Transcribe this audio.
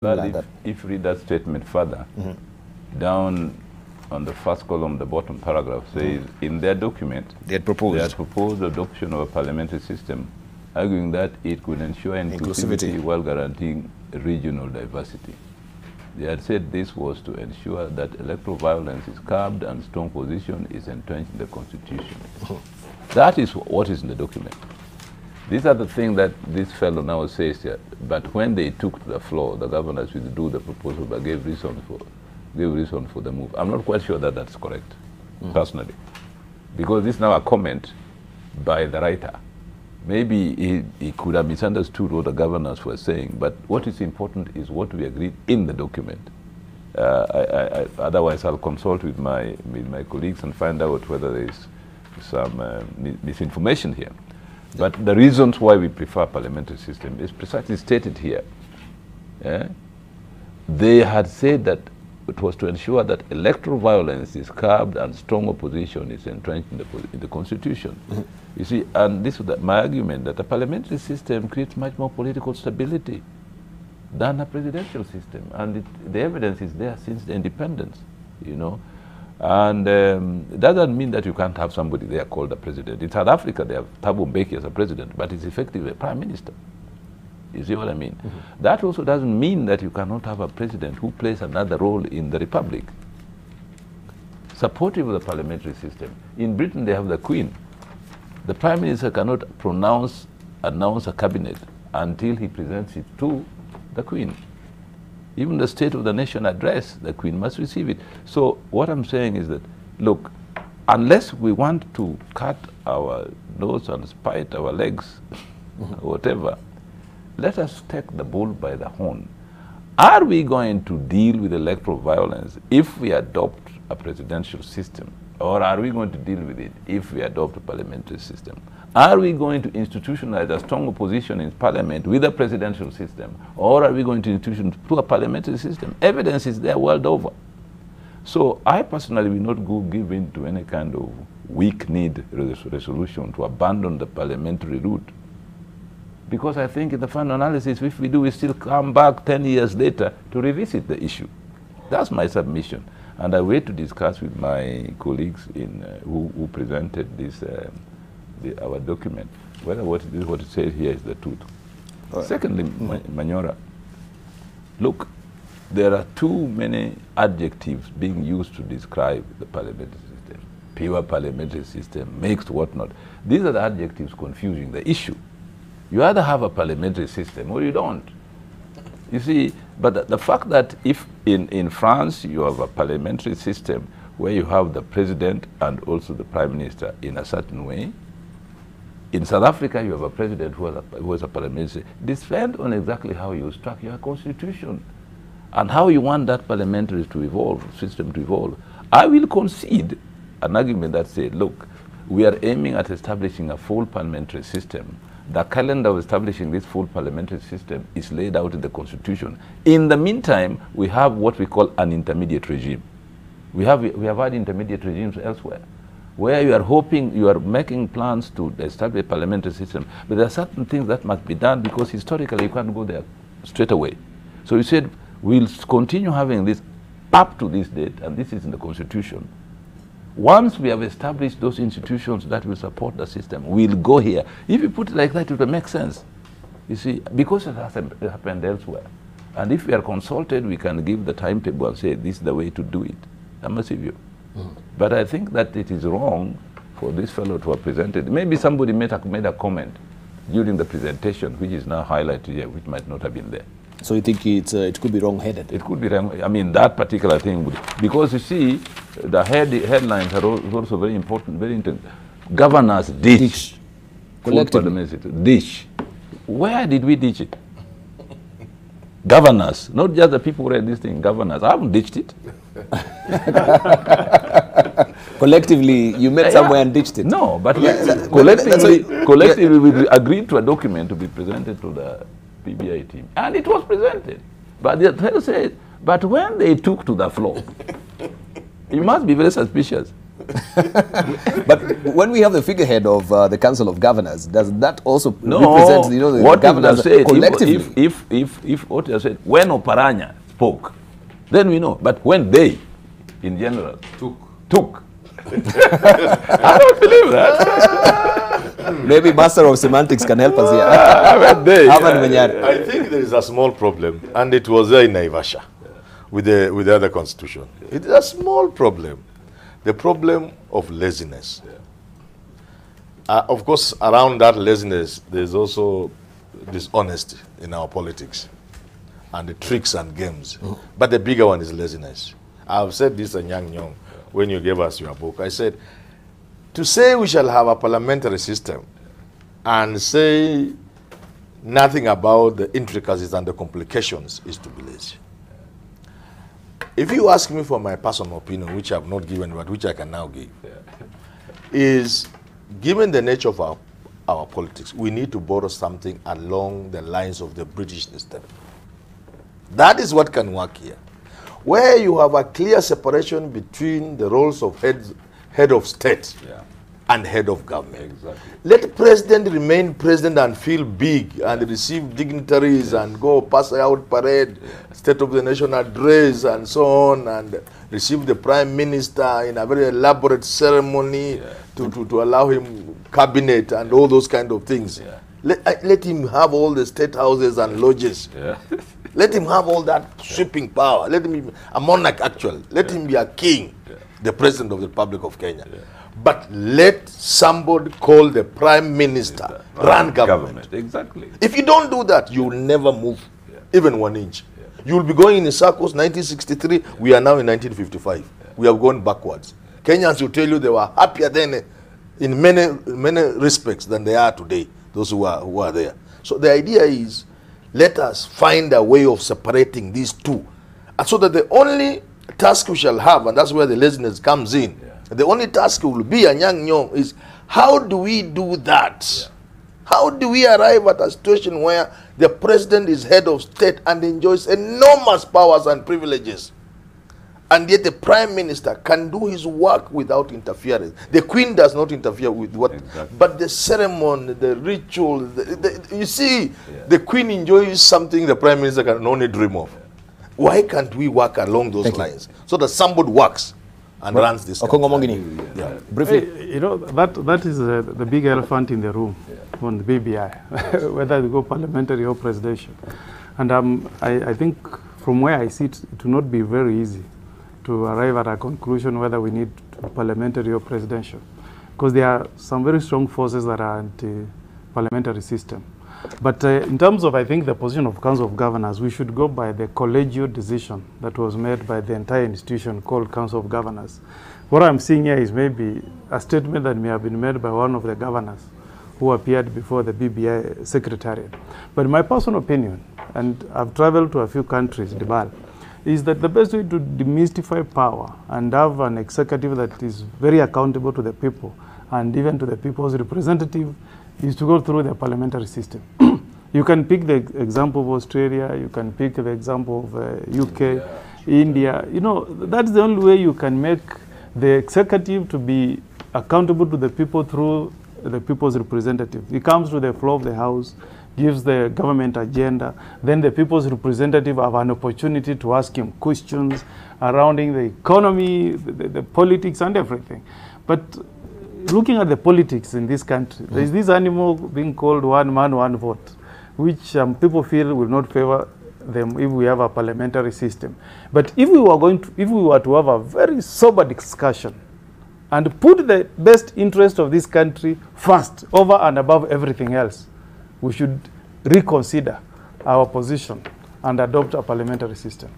But if you read that statement further, down on the first column, the bottom paragraph says, in their document, they had proposed adoption of a parliamentary system, arguing that it could ensure inclusivity while guaranteeing regional diversity. They had said this was to ensure that electoral violence is curbed and strong position is entrenched in the Constitution. That is what is in the document. These are the things that this fellow now says here. But when they took to the floor, the governors withdrew the proposal but gave reason for the move. I'm not quite sure that that's correct, personally. Because this is now a comment by the writer. Maybe he could have misunderstood what the governors were saying, but what is important is what we agreed in the document. Otherwise, I'll consult with my colleagues and find out whether there is some misinformation here. But the reasons why we prefer parliamentary system is precisely stated here. They had said that it was to ensure that electoral violence is curbed and strong opposition is entrenched in the Constitution. You see, and this was my argument, that a parliamentary system creates much more political stability than a presidential system. And the evidence is there since the independence, you know. And it doesn't mean that you can't have somebody there called a president. In South Africa, they have Thabo Mbeki as a president, but he's effectively a prime minister. You see what I mean? That also doesn't mean that you cannot have a president who plays another role in the republic, supportive of the parliamentary system. In Britain, they have the Queen. The prime minister cannot announce a cabinet until he presents it to the Queen. Even the State of the Nation address, the Queen must receive it. So what I'm saying is that, look, unless we want to cut our nose and spite our legs, whatever, let us take the bull by the horn. Are we going to deal with electoral violence if we adopt a presidential system? Or are we going to deal with it if we adopt a parliamentary system? Are we going to institutionalize a strong opposition in parliament with a presidential system? Or are we going to institution through a parliamentary system? Evidence is there world over. So I personally will not give in to any kind of weak-kneed resolution to abandon the parliamentary route. Because I think in the final analysis, if we do, we still come back 10 years later to revisit the issue. That's my submission. And I wait to discuss with my colleagues who presented this, our document, whether what it says here is the truth. Right. Secondly, Manyora, look, there are too many adjectives being used to describe the parliamentary system. Pure parliamentary system, mixed, whatnot. These are the adjectives confusing the issue. You either have a parliamentary system or you don't. You see, but the fact that if in France you have a parliamentary system where you have the president and also the prime minister in a certain way, in South Africa you have a president who has a parliamentary. Depends on exactly how you structure your constitution and how you want that parliamentary to evolve, system to evolve. I will concede an argument that says, look, we are aiming at establishing a full parliamentary system. The calendar of establishing this full parliamentary system is laid out in the Constitution. In the meantime, we have what we call an intermediate regime. We have had intermediate regimes elsewhere, where you are hoping, you are making plans to establish a parliamentary system, but there are certain things that must be done because historically you can't go there straight away. So you said, we'll continue having this up to this date, and this is in the Constitution. Once we have established those institutions that will support the system, we'll go here. If you put it like that, it will make sense. You see, because it has happened elsewhere. And if we are consulted, we can give the timetable and say, this is the way to do it. I must give you. But I think that it is wrong for this fellow to have presented. Maybe somebody made a comment during the presentation, which is now highlighted here, which might not have been there. So you think it could be wrong-headed? It could be wrong. I mean, that particular thing would, because you see, the headlines are also very important, very intense. Governors ditch. Collectively. Ditch. Where did we ditch it? Governors, not just the people who read this thing, governors. I haven't ditched it. Collectively, you met somewhere and ditched it? No, but collectively we agreed to a document to be presented to the BBI team. And it was presented. But the fellow said, but when they took to the floor, you must be very suspicious. But when we have the figurehead of the Council of Governors, does that also No, represent, you know, the what governors said, collectively? if what you said, when Oparanya spoke, then we know. But when they, in general, took. I don't believe that. Maybe master of semantics can help us here. I think there is a small problem, and it was there in Naivasha with the other constitution. It is a small problem. The problem of laziness. Of course, around that laziness, there's also dishonesty in our politics and the tricks and games. But the bigger one is laziness. I've said this to Nyang Nyong when you gave us your book. I said, to say we shall have a parliamentary system and say nothing about the intricacies and the complications is to be lazy. If you ask me for my personal opinion, which I have not given, but which I can now give, is given the nature of our politics, we need to borrow something along the lines of the British system. That is what can work here, where you have a clear separation between the roles of head of state and head of government. Exactly. Let president remain president and feel big and receive dignitaries and go pass out parade, State of the Nation address and so on, and receive the prime minister in a very elaborate ceremony to allow him cabinet and all those kind of things. Let him have all the state houses and lodges. Let him have all that sweeping power. Let him be a monarch actually. Let him be a king, the president of the Republic of Kenya. But let somebody call the prime minister run government. Exactly. If you don't do that, you will never move even 1 inch. You will be going in circles. 1963, we are now in 1955. We have gone backwards. Kenyans will tell you they were happier then in many respects than they are today, those who are there. So the idea is, let us find a way of separating these two, and so that the only task we shall have, and that's where the laziness comes in, the only task will be, and Nyang Nyong, is how do we do that? How do we arrive at a situation where the president is head of state and enjoys enormous powers and privileges, and yet the prime minister can do his work without interference? The queen does not interfere with what, but the ceremony, the ritual, you see, the queen enjoys something the prime minister can only dream of. Why can't we work along those lines so that somebody works and runs this country? Briefly. You know, that is the big elephant in the room on the BBI, whether we go parliamentary or presidential. And I think from where I sit, it will not be very easy to arrive at a conclusion whether we need parliamentary or presidential, because there are some very strong forces that are anti-parliamentary system. But in terms of, I think, the position of Council of Governors, we should go by the collegial decision that was made by the entire institution called Council of Governors. What I'm seeing here is maybe a statement that may have been made by one of the governors who appeared before the BBI secretariat. But in my personal opinion, and I've traveled to a few countries, Dubai, is that the best way to demystify power and have an executive that is very accountable to the people and even to the people's representative is to go through the parliamentary system. You can pick the example of Australia, you can pick the example of UK, India. You know, that's the only way you can make the executive to be accountable to the people through the people's representative. He comes to the floor of the house, gives the government agenda, then the people's representative have an opportunity to ask him questions surrounding the economy, the politics and everything. But looking at the politics in this country, there is this animal being called one man, one vote, which people feel will not favor them if we have a parliamentary system. But if we were to have a very sober discussion and put the best interest of this country first over and above everything else, we should reconsider our position and adopt a parliamentary system.